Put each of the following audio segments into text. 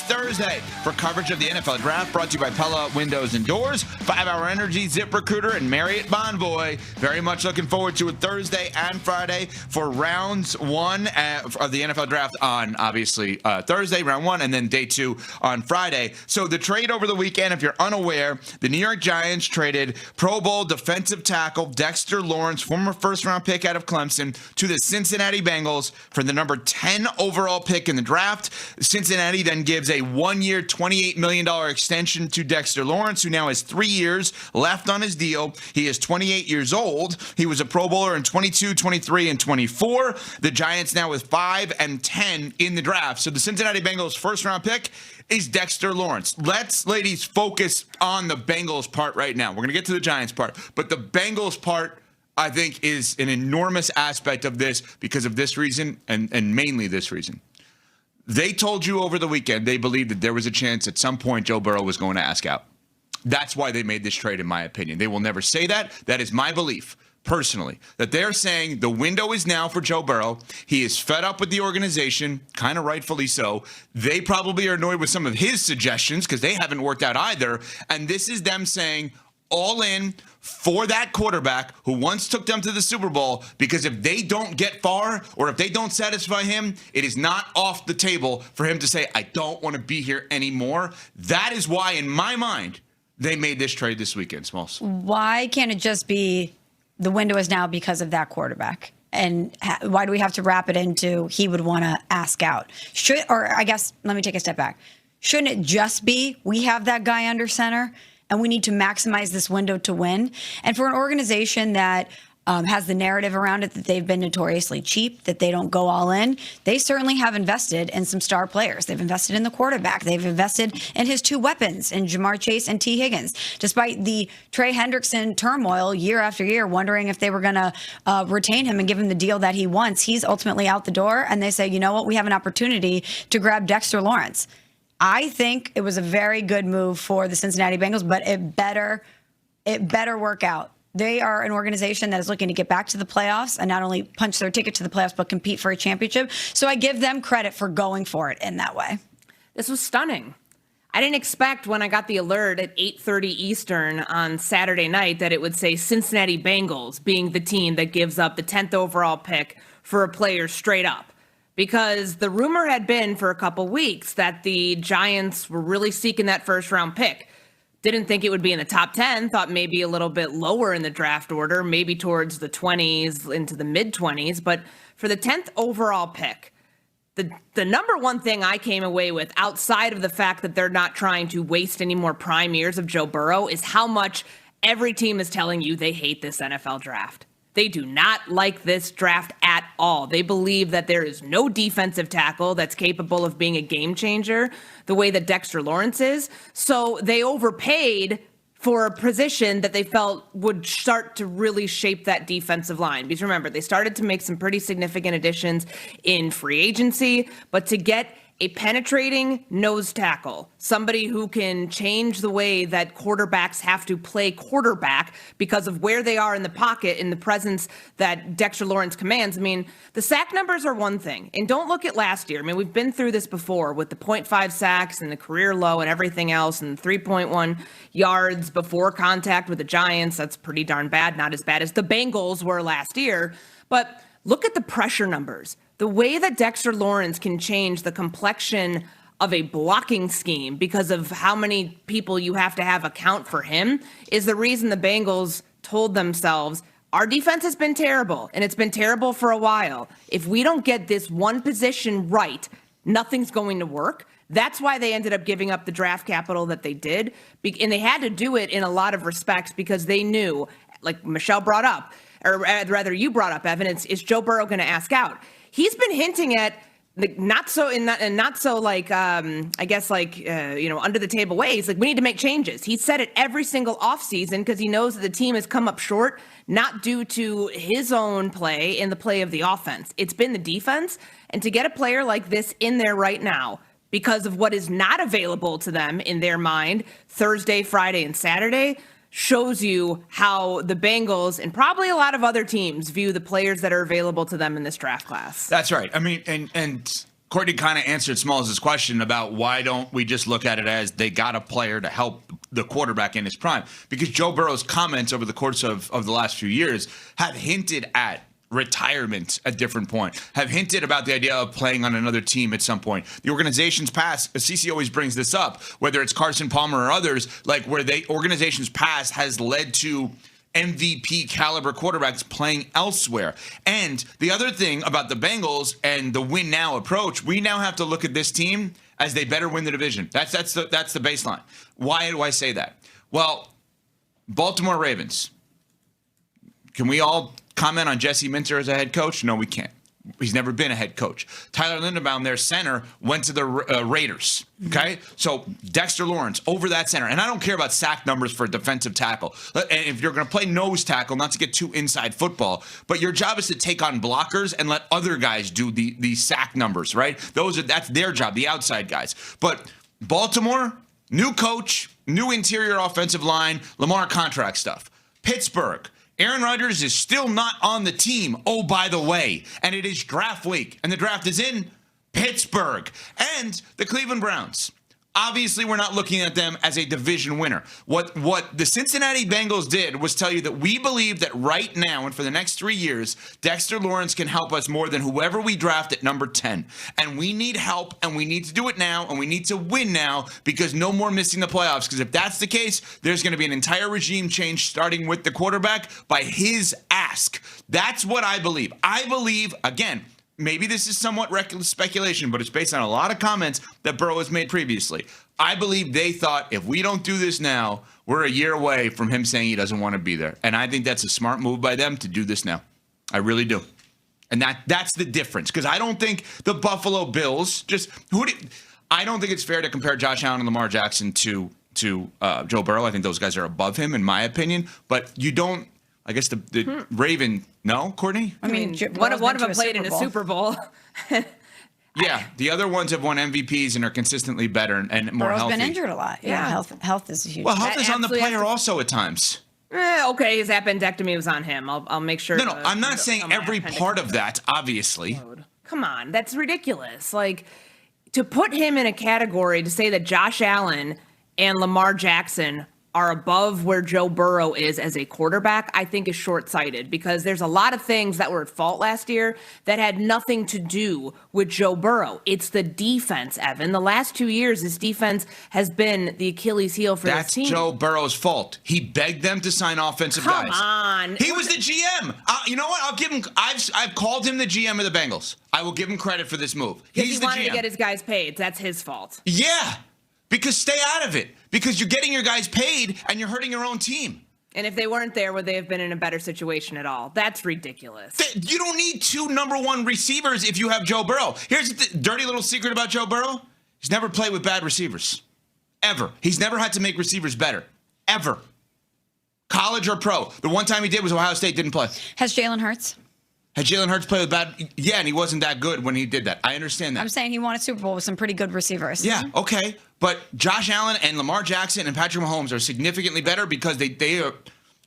Thursday for coverage of the NFL Draft, brought to you by Pella Windows and Doors, 5-Hour Energy, ZipRecruiter, and Marriott Bonvoy. Very much looking forward to it Thursday and Friday for rounds 1 of the NFL Draft on, obviously, Thursday, round 1, and then day 2 on Friday. So the trade over the weekend, if you're unaware, the New York Giants traded Pro Bowl defensive tackle Dexter Lawrence, former first-round pick out of Clemson, to the Cincinnati Bengals for the number 10 overall pick in the draft. Cincinnati then gives a 1-year, $28 million extension to Dexter Lawrence, who now has 3 years left on his deal. He is 28 years old. He was a Pro Bowler in 22, 23, and 24. The Giants now with 5 and 10 in the draft. So the Cincinnati Bengals first-round pick is Dexter Lawrence. Let's, ladies, focus on the Bengals part right now. We're going to get to the Giants part, but the Bengals part, I think, is an enormous aspect of this because of this reason, and mainly this reason. They told you over the weekend they believed that there was a chance at some point Joe Burrow was going to ask out. That's why they made this trade, in my opinion. They will never say that. That is my belief, personally, that they're saying the window is now for Joe Burrow. He is fed up with the organization, kind of rightfully so. They probably are annoyed with some of his suggestions because they haven't worked out either. And this is them saying all in for that quarterback who once took them to the Super Bowl, because if they don't get far or if they don't satisfy him, it is not off the table for him to say, I don't want to be here anymore. That is why, in my mind, they made this trade this weekend, Smalls. Why can't it just be the window is now because of that quarterback? And why do we have to wrap it into he would want to ask out? Let me take a step back. Shouldn't it just be we have that guy under center and we need to maximize this window to win? And for an organization that has the narrative around it that they've been notoriously cheap, that they don't go all in, they certainly have invested in some star players. They've invested in the quarterback. They've invested in his 2 weapons, in Jamar Chase and T. Higgins. Despite the Trey Hendrickson turmoil year after year, wondering if they were going to retain him and give him the deal that he wants, he's ultimately out the door. And they say, you know what, we have an opportunity to grab Dexter Lawrence. I think it was a very good move for the Cincinnati Bengals, but it better work out. They are an organization that is looking to get back to the playoffs and not only punch their ticket to the playoffs, but compete for a championship. So I give them credit for going for it in that way. This was stunning. I didn't expect when I got the alert at 8:30 Eastern on Saturday night that it would say Cincinnati Bengals being the team that gives up the 10th overall pick for a player straight up. Because the rumor had been for a couple weeks that the Giants were really seeking that first round pick. Didn't think it would be in the top 10, thought maybe a little bit lower in the draft order, maybe towards the 20s, into the mid-20s. But for the 10th overall pick, the number one thing I came away with, outside of the fact that they're not trying to waste any more prime years of Joe Burrow, is how much every team is telling you they hate this NFL draft. They do not like this draft at all. They believe that there is no defensive tackle that's capable of being a game changer the way that Dexter Lawrence is. So they overpaid for a position that they felt would start to really shape that defensive line. Because remember, they started to make some pretty significant additions in free agency, but to get a penetrating nose tackle, somebody who can change the way that quarterbacks have to play quarterback because of where they are in the pocket, in the presence that Dexter Lawrence commands. I mean, the sack numbers are one thing. And don't look at last year. I mean, we've been through this before with the 0.5 sacks and the career low and everything else, and 3.1 yards before contact with the Giants. That's pretty darn bad. Not as bad as the Bengals were last year. But look at the pressure numbers. The way that Dexter Lawrence can change the complexion of a blocking scheme because of how many people you have to have account for him is the reason the Bengals told themselves, our defense has been terrible, and it's been terrible for a while. If we don't get this one position right, nothing's going to work. That's why they ended up giving up the draft capital that they did. And they had to do it in a lot of respects because they knew, like Michelle brought up, or rather you brought up, Evan, is Joe Burrow going to ask out? He's been hinting at not so under the table ways. Like, we need to make changes. He said it every single offseason because he knows that the team has come up short, not due to his own play and the play of the offense. It's been the defense. And to get a player like this in there right now because of what is not available to them in their mind Thursday, Friday, and Saturday shows you how the Bengals and probably a lot of other teams view the players that are available to them in this draft class. That's right. I mean, and Courtney kind of answered Smalls' question about why don't we just look at it as they got a player to help the quarterback in his prime. Because Joe Burrow's comments over the course of the last few years have hinted at retirement at different point, have hinted about the idea of playing on another team at some point. The organization's past, CC always brings this up, whether it's Carson Palmer or others, like where organization's past has led to MVP caliber quarterbacks playing elsewhere. And the other thing about the Bengals and the win now approach, we now have to look at this team as they better win the division. That's the baseline. Why do I say that? Well, Baltimore Ravens. Can we all comment on Jesse Minter as a head coach? No, we can't. He's never been a head coach. Tyler Linderbaum, their center, went to the Raiders. Okay? So Dexter Lawrence over that center. And I don't care about sack numbers for a defensive tackle. And if you're going to play nose tackle, not to get too inside football, but your job is to take on blockers and let other guys do the sack numbers, right? That's their job, the outside guys. But Baltimore, new coach, new interior offensive line, Lamar contract stuff. Pittsburgh. Aaron Rodgers is still not on the team, oh, by the way. And it is draft week. And the draft is in Pittsburgh. And the Cleveland Browns. Obviously, we're not looking at them as a division winner. What the Cincinnati Bengals did was tell you that we believe that right now and for the next 3 years, Dexter Lawrence can help us more than whoever we draft at number 10. And we need help, and we need to do it now, and we need to win now because no more missing the playoffs. Because if that's the case, there's going to be an entire regime change starting with the quarterback by his ask. That's what I believe. I believe, again, maybe this is somewhat reckless speculation, but it's based on a lot of comments that Burrow has made previously. I believe they thought if we don't do this now, we're a year away from him saying he doesn't want to be there. And I think that's a smart move by them to do this now. I really do. And that's the difference. Because I don't think the Buffalo Bills I don't think it's fair to compare Josh Allen and Lamar Jackson to Joe Burrow. I think those guys are above him, in my opinion. But you don't. I guess the Raven, no, Courtney? I mean, one of them played in a Super Bowl. Yeah, the other ones have won MVPs and are consistently better and more Burrow's healthy. Been injured a lot. Yeah. Health is huge. Well, health is on the player also at times. Okay, his appendectomy was on him. I'll make sure. No, I'm not saying every part of that, obviously. Come on, that's ridiculous. Like, to put him in a category to say that Josh Allen and Lamar Jackson are above where Joe Burrow is as a quarterback, I think is short-sighted because there's a lot of things that were at fault last year that had nothing to do with Joe Burrow. It's the defense, Evan. The last 2 years, his defense has been the Achilles heel for this team. That's Joe Burrow's fault. He begged them to sign offensive guys. Come on. He was the GM. You know what? I'll give him. I've called him the GM of the Bengals. I will give him credit for this move. He's the GM. He wanted to get his guys paid. That's his fault. Yeah. Because stay out of it. Because you're getting your guys paid and you're hurting your own team. And if they weren't there, would they have been in a better situation at all? That's ridiculous. You don't need 2 number 1 receivers if you have Joe Burrow. Here's the dirty little secret about Joe Burrow. He's never played with bad receivers. Ever. He's never had to make receivers better. Ever. College or pro. The one time he did was Ohio State didn't play. Has Jalen Hurts? Had Jalen Hurts played with bad? Yeah, and he wasn't that good when he did that. I understand that. I'm saying he won a Super Bowl with some pretty good receivers. Yeah, okay. But Josh Allen and Lamar Jackson and Patrick Mahomes are significantly better because they are.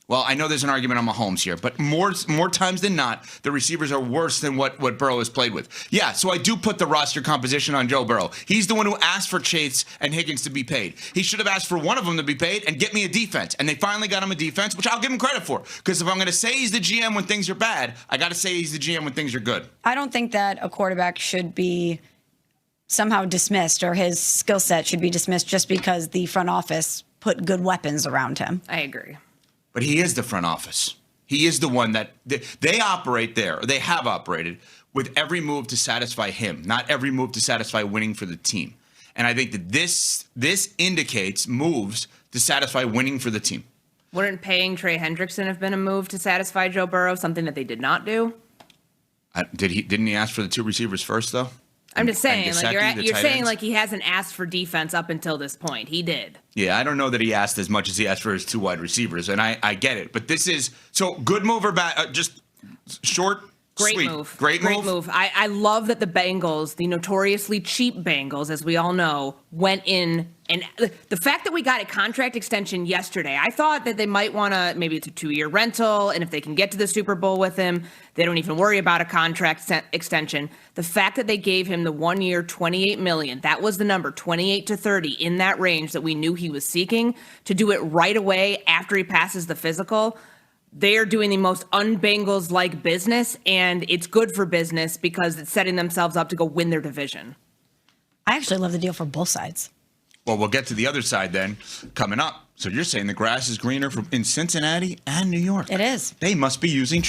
Well, I know there's an argument on Mahomes here, but more times than not, the receivers are worse than what Burrow has played with. Yeah, so I do put the roster composition on Joe Burrow. He's the one who asked for Chase and Higgins to be paid. He should have asked for one of them to be paid and get me a defense. And they finally got him a defense, which I'll give him credit for. Because if I'm going to say he's the GM when things are bad, I got to say he's the GM when things are good. I don't think that a quarterback should be somehow dismissed or his skill set should be dismissed just because the front office put good weapons around him. I agree. But he is the front office. He is the one that they operate there, or they have operated with every move to satisfy him, not every move to satisfy winning for the team. And I think that this indicates moves to satisfy winning for the team. Wouldn't paying Trey Hendrickson have been a move to satisfy Joe Burrow, something that they did not do? Didn't he ask for the 2 receivers first, though? I'm just saying, Gesicki, you're saying like he hasn't asked for defense up until this point. He did. Yeah, I don't know that he asked as much as he asked for his 2 wide receivers, and I get it. But this is so good move or bad? Just short Great Sweet. move. Great move. I love that the Bengals, the notoriously cheap Bengals, as we all know, went in. And the fact that we got a contract extension yesterday, I thought that they might want to, maybe it's a 2-year rental, and if they can get to the Super Bowl with him, they don't even worry about a contract extension. The fact that they gave him the 1 year, $28 million, that was the number, 28 to 30, in that range that we knew he was seeking, to do it right away after he passes the physical. They are doing the most un-Bengals-like business, and it's good for business because it's setting themselves up to go win their division. I actually love the deal for both sides. Well, we'll get to the other side then coming up. So you're saying the grass is greener in Cincinnati and New York. It is. They must be using